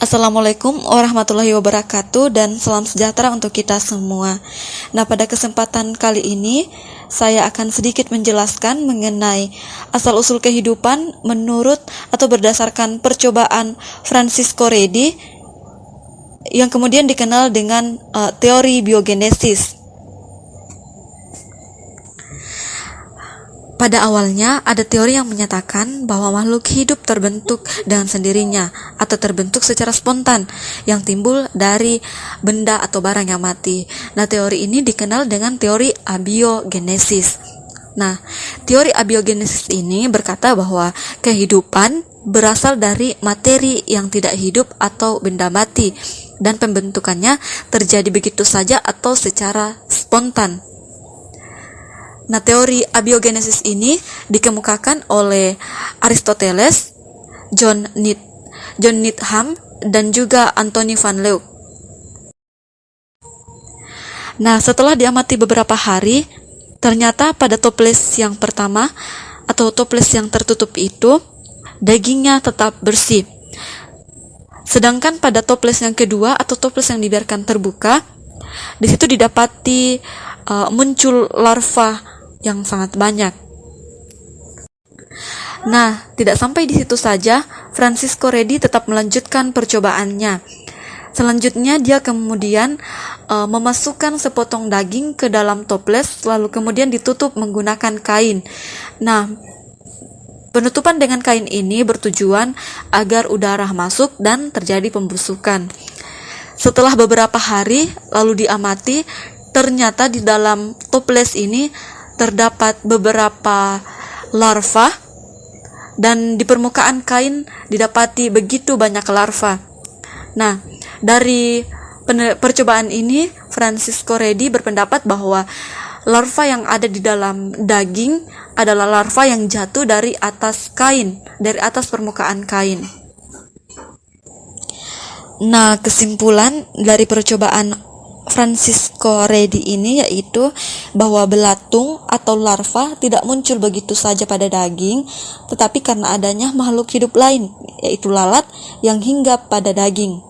Assalamualaikum warahmatullahi wabarakatuh dan salam sejahtera untuk kita semua. Nah, pada kesempatan kali ini saya akan sedikit menjelaskan mengenai asal-usul kehidupan menurut atau berdasarkan percobaan Francisco Redi yang kemudian dikenal dengan teori biogenesis. Pada awalnya, ada teori yang menyatakan bahwa makhluk hidup terbentuk dengan sendirinya atau terbentuk secara spontan yang timbul dari benda atau barang yang mati. Nah, teori ini dikenal dengan teori abiogenesis. Nah, teori abiogenesis ini berkata bahwa kehidupan berasal dari materi yang tidak hidup atau benda mati dan pembentukannya terjadi begitu saja atau secara spontan. Nah, teori abiogenesis ini dikemukakan oleh Aristoteles, John Needham, dan juga Anthony van Leeuwen. Nah, setelah diamati beberapa hari, ternyata pada toples yang pertama atau toples yang tertutup itu, dagingnya tetap bersih. Sedangkan pada toples yang kedua atau toples yang dibiarkan terbuka, di situ didapati muncul larva yang sangat banyak. Nah, tidak sampai di situ saja, Francisco Redi tetap melanjutkan percobaannya. Selanjutnya dia kemudian memasukkan sepotong daging ke dalam toples, lalu kemudian ditutup menggunakan kain. Nah, penutupan dengan kain ini bertujuan agar udara masuk dan terjadi pembusukan. Setelah beberapa hari lalu diamati, ternyata di dalam toples ini terdapat beberapa larva dan di permukaan kain didapati begitu banyak larva. Nah, dari percobaan ini Francisco Redi berpendapat bahwa larva yang ada di dalam daging adalah larva yang jatuh dari atas kain, dari atas permukaan kain. Nah, kesimpulan dari percobaan Francisco Redi ini yaitu bahwa belatung atau larva tidak muncul begitu saja pada daging, tetapi karena adanya makhluk hidup lain, yaitu lalat yang hinggap pada daging.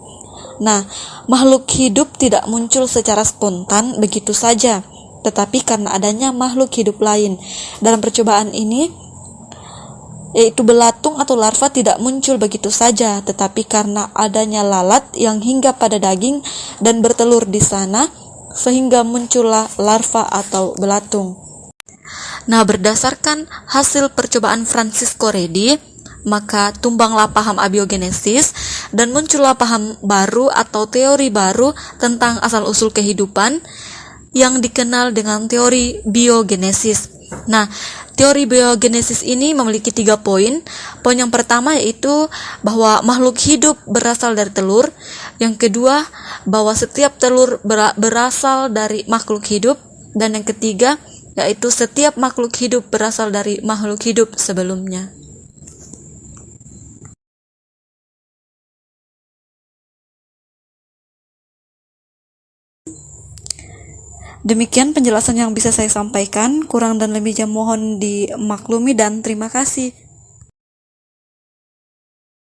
Nah, makhluk hidup tidak muncul secara spontan begitu saja, tetapi karena adanya makhluk hidup lain. Dalam percobaan ini, yaitu belatung atau larva tidak muncul begitu saja, tetapi karena adanya lalat yang hinggap pada daging dan bertelur di sana, sehingga muncullah larva atau belatung. Nah, berdasarkan hasil percobaan Francisco Redi, maka tumbanglah paham abiogenesis dan muncullah paham baru atau teori baru tentang asal-usul kehidupan yang dikenal dengan teori biogenesis. Nah, teori biogenesis ini memiliki 3 poin. Poin yang pertama yaitu bahwa makhluk hidup berasal dari telur. Yang kedua, bahwa setiap telur berasal dari makhluk hidup. Dan yang ketiga, yaitu setiap makhluk hidup berasal dari makhluk hidup sebelumnya. Demikian penjelasan yang bisa saya sampaikan, kurang dan lebihnya mohon dimaklumi dan terima kasih.